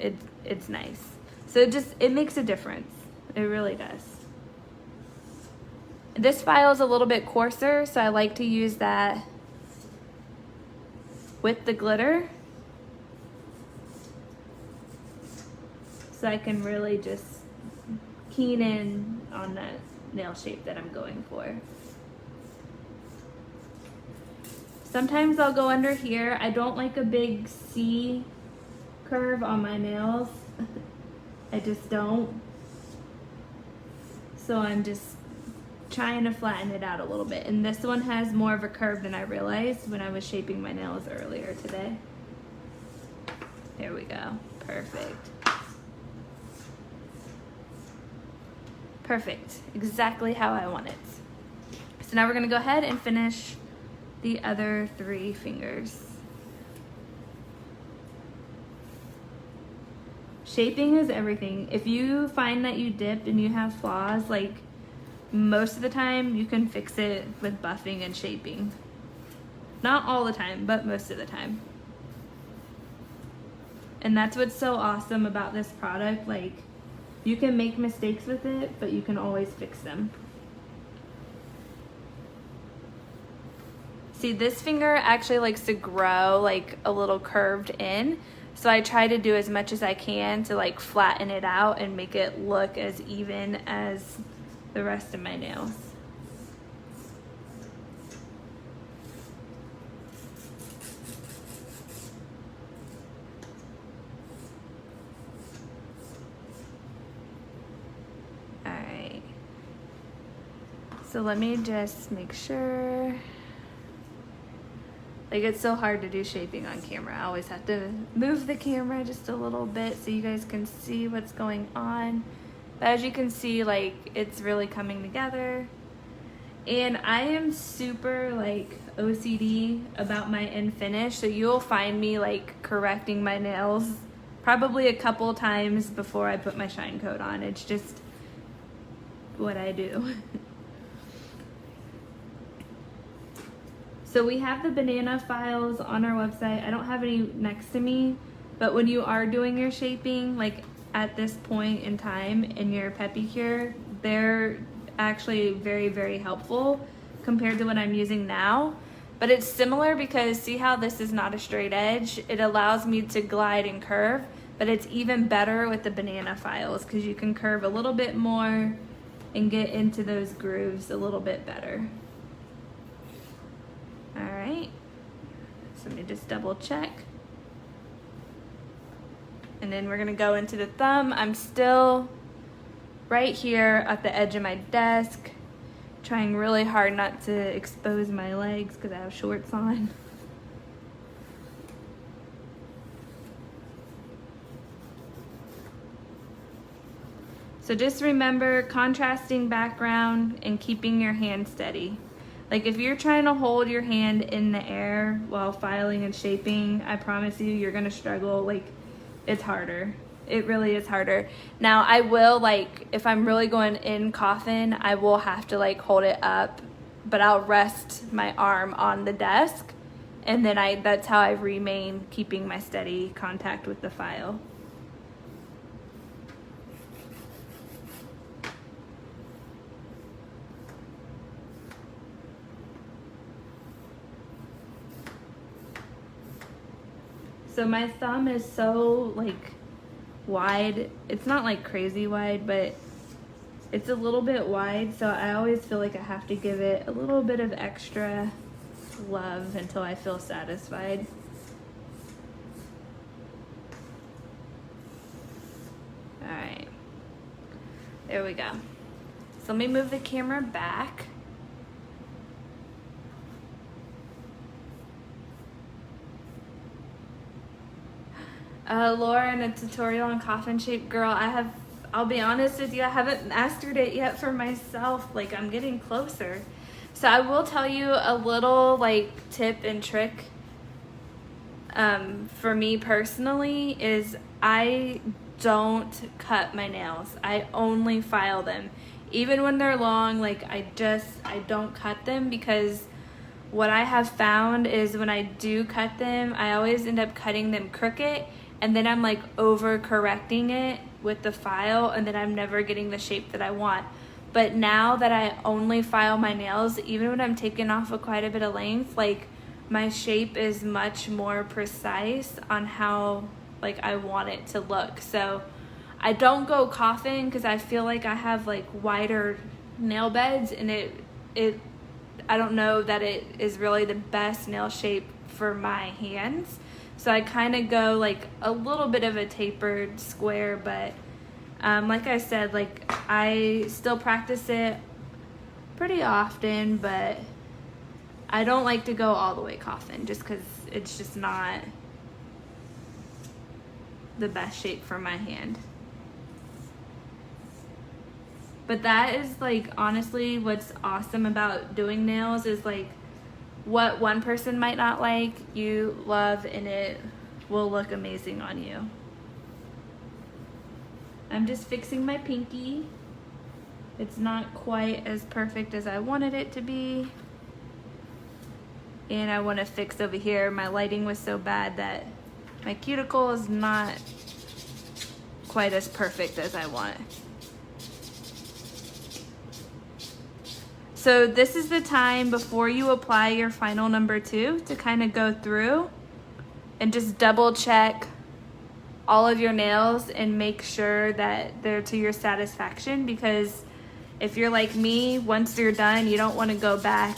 it's nice. So it makes a difference. It really does. This file is a little bit coarser, so I like to use that with the glitter, so I can really just keen in on that nail shape that I'm going for. Sometimes I'll go under here. I don't like a big C curve on my nails. I just don't. So I'm just trying to flatten it out a little bit. And this one has more of a curve than I realized when I was shaping my nails earlier today. There we go. Perfect. Perfect, exactly how I want it. So now we're gonna go ahead and finish the other 3 fingers. Shaping is everything. If you find that you dip and you have flaws, like most of the time you can fix it with buffing and shaping. Not all the time, but most of the time. And that's what's so awesome about this product. Like, you can make mistakes with it, but you can always fix them. See, this finger actually likes to grow like a little curved in. So I try to do as much as I can to like flatten it out and make it look as even as the rest of my nails. So let me just make sure. Like, it's so hard to do shaping on camera. I always have to move the camera just a little bit so you guys can see what's going on. But as you can see, like, it's really coming together. And I am super like OCD about my end finish, so you'll find me like correcting my nails probably a couple times before I put my shine coat on. It's just what I do. So we have the banana files on our website. I don't have any next to me, but when you are doing your shaping, like at this point in time in your Pepe cure, they're actually very, very helpful compared to what I'm using now. But it's similar because see how this is not a straight edge? It allows me to glide and curve, but it's even better with the banana files because you can curve a little bit more and get into those grooves a little bit better. All right, so let me just double check. And then we're gonna go into the thumb. I'm still right here at the edge of my desk, trying really hard not to expose my legs because I have shorts on. So just remember contrasting background and keeping your hand steady. Like if you're trying to hold your hand in the air while filing and shaping, I promise you, you're gonna struggle. Like it's harder. It really is harder. Now I will, like, if I'm really going in coffin, I will have to like hold it up, but I'll rest my arm on the desk and then that's how I remain keeping my steady contact with the file. So my thumb is so like wide. It's not like crazy wide, but it's a little bit wide. So I always feel like I have to give it a little bit of extra love until I feel satisfied. All right, there we go. So let me move the camera back. Laura in a tutorial on coffin shape. Girl, I'll be honest with you, I haven't mastered it yet for myself. Like I'm getting closer. So I will tell you a little like tip and trick for me personally is I don't cut my nails. I only file them. Even when they're long, like I don't cut them because what I have found is when I do cut them, I always end up cutting them crooked. And then I'm like over correcting it with the file and then I'm never getting the shape that I want. But now that I only file my nails, even when I'm taking off quite a bit of length, like my shape is much more precise on how like I want it to look. So I don't go coffin because I feel like I have like wider nail beds and I don't know that it is really the best nail shape for my hands. So I kind of go like a little bit of a tapered square, but like I said, like I still practice it pretty often, but I don't like to go all the way coffin just because it's just not the best shape for my hand. But that is like honestly what's awesome about doing nails is like what one person might not like, you love, and it will look amazing on you. I'm just fixing my pinky. It's not quite as perfect as I wanted it to be. And I want to fix over here. My lighting was so bad that my cuticle is not quite as perfect as I want. So this is the time before you apply your final number 2 to kind of go through and just double check all of your nails and make sure that they're to your satisfaction, because if you're like me, once you're done, you don't want to go back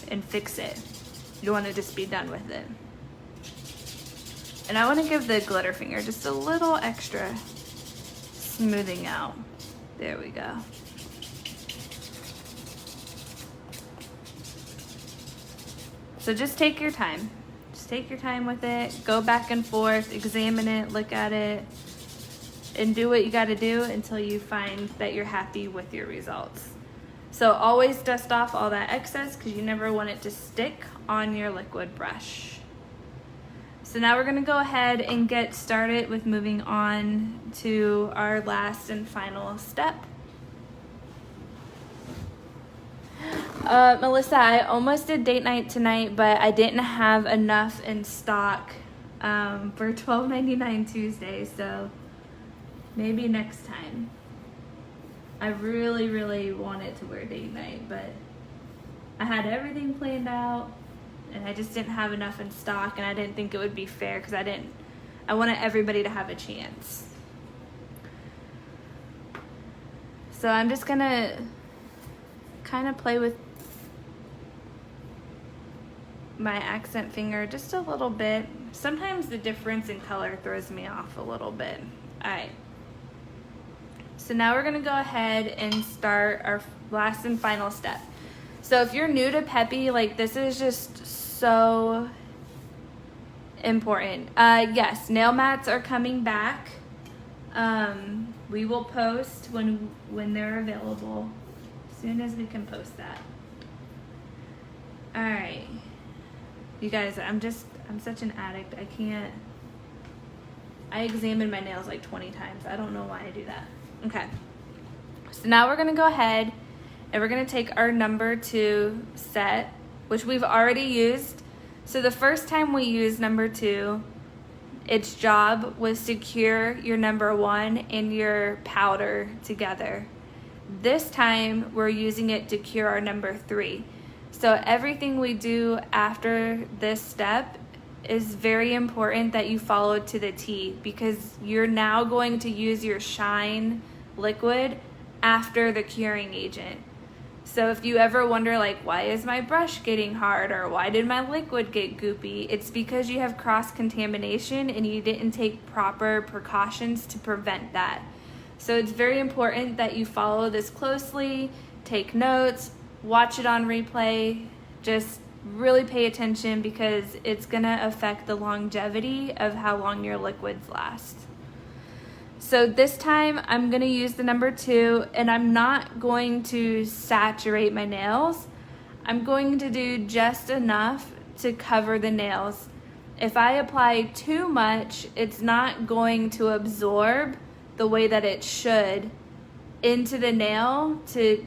and fix it. You want to just be done with it. And I want to give the glitter finger just a little extra smoothing out. There we go. So just take your time. Just take your time with it. Go back and forth, examine it, look at it, and do what you got to do until you find that you're happy with your results. So always dust off all that excess because you never want it to stick on your liquid brush. So now we're going to go ahead and get started with moving on to our last and final step. Melissa, I almost did date night tonight, but I didn't have enough in stock for $12.99 Tuesday, so maybe next time. I really, really wanted to wear date night, but I had everything planned out, and I just didn't have enough in stock, and I didn't think it would be fair because I wanted everybody to have a chance. So I'm just gonna kind of play with my accent finger just a little bit. Sometimes the difference in color throws me off a little bit. All right. So now we're gonna go ahead and start our last and final step. So if you're new to Pepe, like this is just so important. Yes, nail mats are coming back. We will post when they're available, as soon as we can post that. All right, you guys, I'm such an addict. I examine my nails like 20 times. I don't know why I do that. Okay, so now we're gonna go ahead and we're gonna take our number 2 set, which we've already used. So the first time we used number 2, its job was to cure your number 1 and your powder together. This time we're using it to cure our number 3. So everything we do after this step is very important that you follow to the T, because you're now going to use your shine liquid after the curing agent. So if you ever wonder like, why is my brush getting hard, or why did my liquid get goopy, it's because you have cross-contamination and you didn't take proper precautions to prevent that. So it's very important that you follow this closely, take notes, watch it on replay, just really pay attention because it's gonna affect the longevity of how long your liquids last. So this time I'm gonna use the number 2, and I'm not going to saturate my nails. I'm going to do just enough to cover the nails. If I apply too much, it's not going to absorb the way that it should into the nail to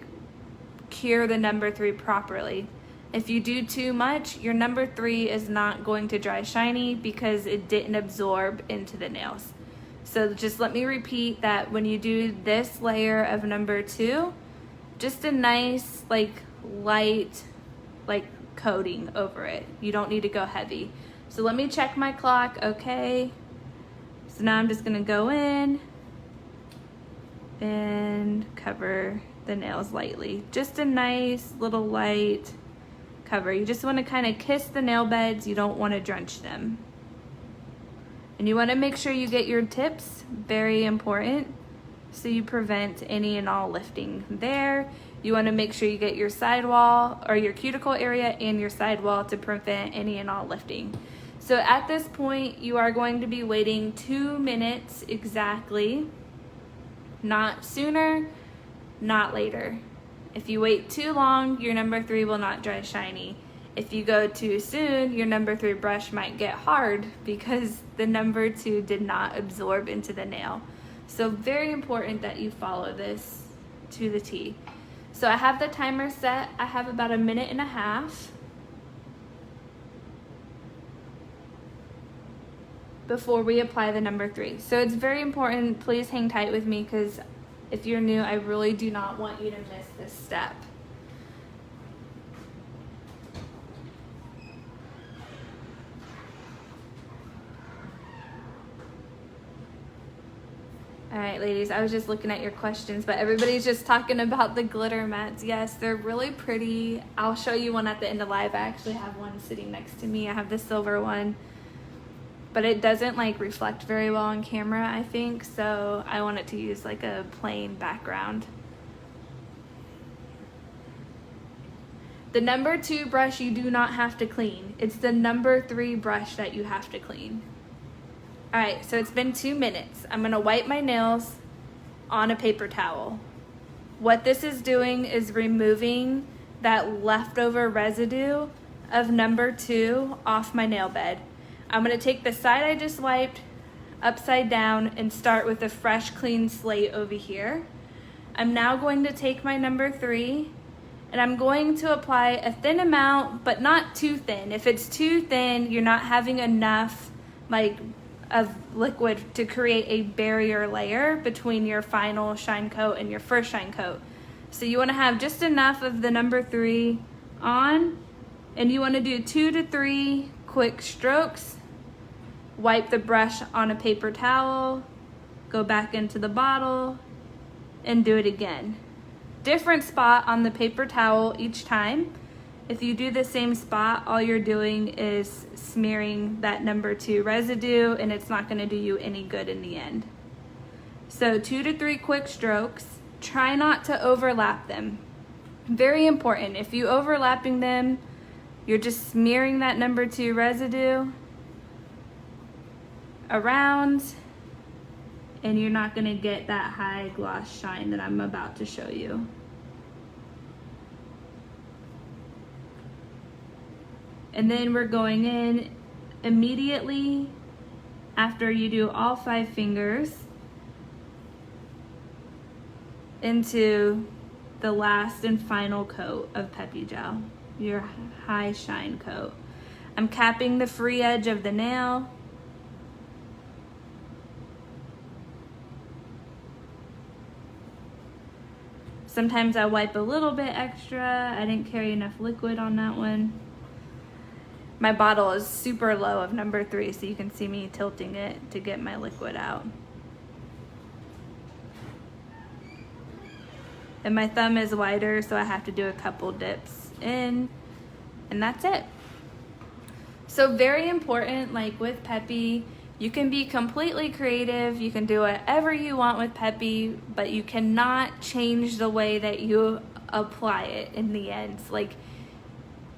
cure the number 3 properly. If you do too much, your number 3 is not going to dry shiny because it didn't absorb into the nails. So just let me repeat that when you do this layer of number 2, just a nice light coating over it. You don't need to go heavy. So let me check my clock. Okay, so now I'm just gonna go in and cover the nails lightly. Just a nice little light cover. You just want to kind of kiss the nail beds. You don't want to drench them. And you want to make sure you get your tips, very important, so you prevent any and all lifting there. You want to make sure you get your sidewall or your cuticle area and your sidewall to prevent any and all lifting. So at this point, you are going to be waiting 2 minutes exactly, not sooner, not later. If you wait too long, your number 3 will not dry shiny. If you go too soon, your number 3 brush might get hard because the number 2 did not absorb into the nail. So very important that you follow this to the T. So I have the timer set. I have about 1.5 minutes before we apply the number 3. So it's very important, please hang tight with me because if you're new, I really do not want you to miss this step. All right, ladies, I was just looking at your questions, but everybody's just talking about the glitter mats. Yes, they're really pretty. I'll show you one at the end of live. I actually have one sitting next to me. I have the silver one, but it doesn't reflect very well on camera, I think, so I wanted to use a plain background. The number 2 brush you do not have to clean. It's the number 3 brush that you have to clean. All right, so it's been 2 minutes. I'm gonna wipe my nails on a paper towel. What this is doing is removing that leftover residue of number 2 off my nail bed. I'm gonna take the side I just wiped upside down and start with a fresh, clean slate over here. I'm now going to take my number 3 And I'm going to apply a thin amount, but not too thin. If it's too thin, you're not having enough of liquid to create a barrier layer between your final shine coat and your first shine coat. So you want to have just enough of the number 3 on, and you want to do 2 to 3 quick strokes. Wipe the brush on a paper towel, go back into the bottle, and do it again. Different spot on the paper towel each time. If you do the same spot, all you're doing is smearing that number 2 residue, and it's not going to do you any good in the end. So 2 to 3 quick strokes. Try not to overlap them. Very important. If you overlapping them, you're just smearing that number 2 residue around, and you're not going to get that high gloss shine that I'm about to show you. And then we're going in immediately after you do all 5 fingers into the last and final coat of Peppy Gel, your high shine coat. I'm capping the free edge of the nail. Sometimes I wipe a little bit extra. I didn't carry enough liquid on that one. My bottle is super low of number 3, so you can see me tilting it to get my liquid out. And my thumb is wider, so I have to do a couple dips in, and that's it. So very important, like with Peppy, you can be completely creative, you can do whatever you want with Peppy, but you cannot change the way that you apply it in the end. Like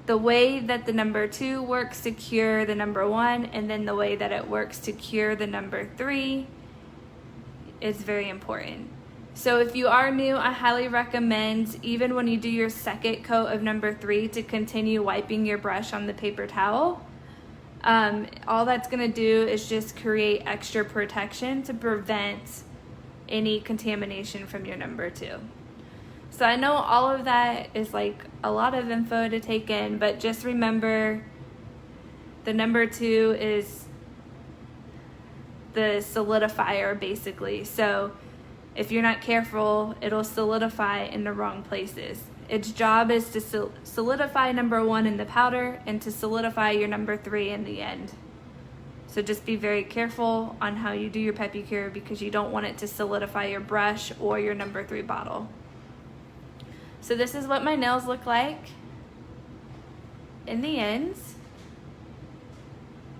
the way that the number 2 works to cure the number 1, and then the way that it works to cure the number 3 is very important. So if you are new, I highly recommend, even when you do your second coat of number 3, to continue wiping your brush on the paper towel. All that's gonna do is just create extra protection to prevent any contamination from your number 2. So I know all of that is like a lot of info to take in, but just remember the number 2 is the solidifier basically. So if you're not careful, it'll solidify in the wrong places. Its job is to solidify number 1 in the powder and to solidify your number 3 in the end. So just be very careful on how you do your Peppy cure, because you don't want it to solidify your brush or your number 3 bottle. So this is what my nails look like in the ends.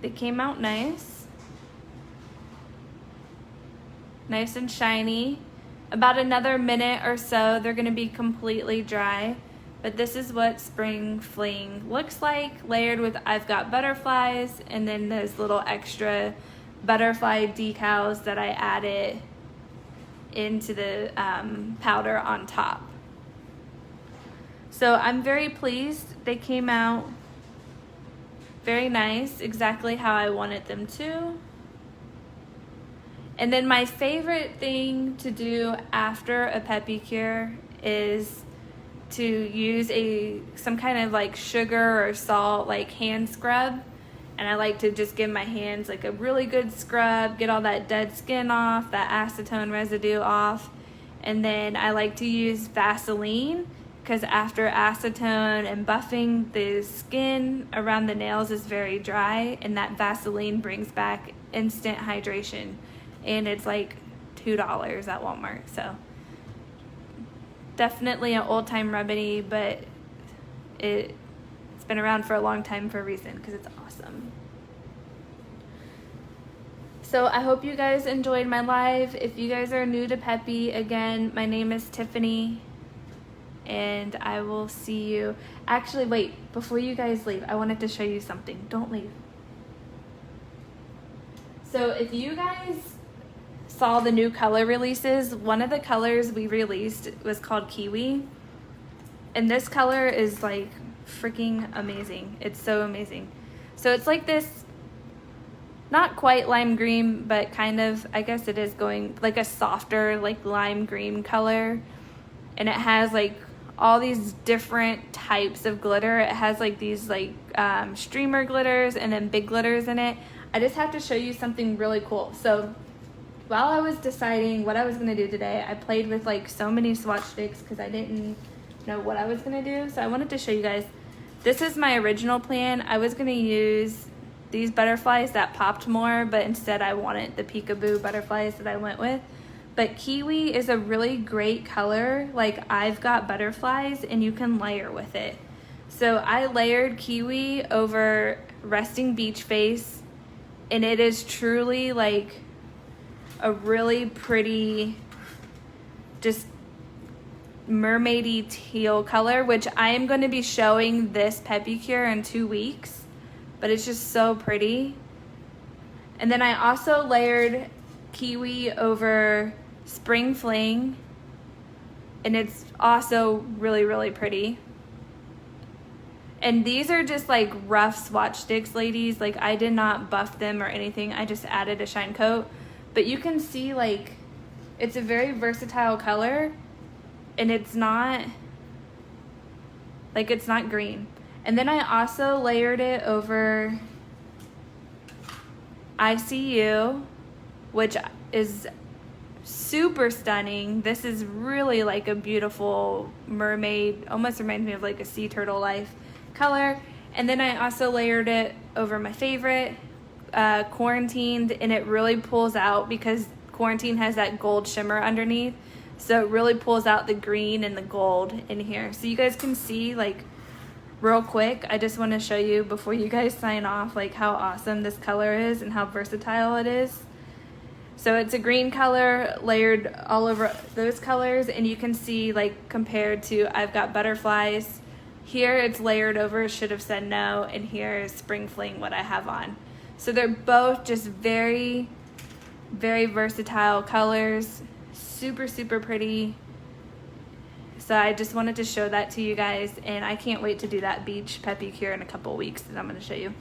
They came out nice. Nice and shiny. About another minute or so, they're gonna be completely dry. But this is what Spring Fling looks like, layered with I've Got Butterflies, and then those little extra butterfly decals that I added into the powder on top. So I'm very pleased. They came out very nice, exactly how I wanted them to. And then my favorite thing to do after a Peppy cure is to use some kind of like sugar or salt like hand scrub. And I like to just give my hands like a really good scrub, get all that dead skin off, that acetone residue off. And then I like to use Vaseline, because after acetone and buffing, the skin around the nails is very dry, and that Vaseline brings back instant hydration. And it's like $2 at Walmart. So definitely an old time remedy, but it's been around for a long time for a reason, because it's awesome. So I hope you guys enjoyed my live. If you guys are new to Peppy, again, my name is Tiffany, and I will see you. Actually, wait, before you guys leave, I wanted to show you something. Don't leave. So if you guys saw the new color releases, one of the colors we released was called Kiwi, and this color is like freaking amazing. It's so amazing. So it's like this, not quite lime green, but kind of, I guess it is going like a softer like lime green color, and it has like all these different types of glitter. It has like these like streamer glitters and then big glitters in it. I just have to show you something really cool. So while I was deciding what I was going to do today, I played with like so many swatch sticks because I didn't know what I was going to do. So I wanted to show you guys. This is my original plan. I was going to use these butterflies that popped more, but instead I wanted the peekaboo butterflies that I went with. But kiwi is a really great color. Like, I've got butterflies and you can layer with it. So I layered kiwi over Resting Beach Face, and it is truly like a really pretty, just mermaidy teal color, which I am going to be showing this Peppi cure in 2 weeks, but it's just so pretty. And then I also layered kiwi over Spring Fling, and it's also really, really pretty. And these are just like rough swatch sticks, ladies. Like, I did not buff them or anything. I just added a shine coat. But you can see, like, it's a very versatile color, and it's not, like, it's not green. And then I also layered it over ICU, which is super stunning. This is really like a beautiful mermaid, almost reminds me of like a sea turtle life color. And then I also layered it over my favorite, Quarantined, and it really pulls out because Quarantine has that gold shimmer underneath. So it really pulls out the green and the gold in here. So you guys can see, like, real quick, I just want to show you before you guys sign off, like, how awesome this color is and how versatile it is. So it's a green color layered all over those colors, and you can see, like, compared to I've got butterflies. Here it's layered over Should Have Said No, and here is Spring Fling, what I have on. So they're both just very, very versatile colors. Super, super pretty. So I just wanted to show that to you guys, and I can't wait to do that beach Peppi cure in a couple weeks that I'm going to show you.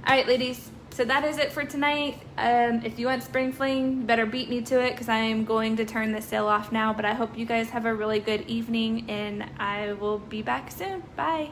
All right, ladies, so that is it for tonight. If you want Spring Fling, you better beat me to it because I am going to turn this sale off now, but I hope you guys have a really good evening, and I will be back soon. Bye.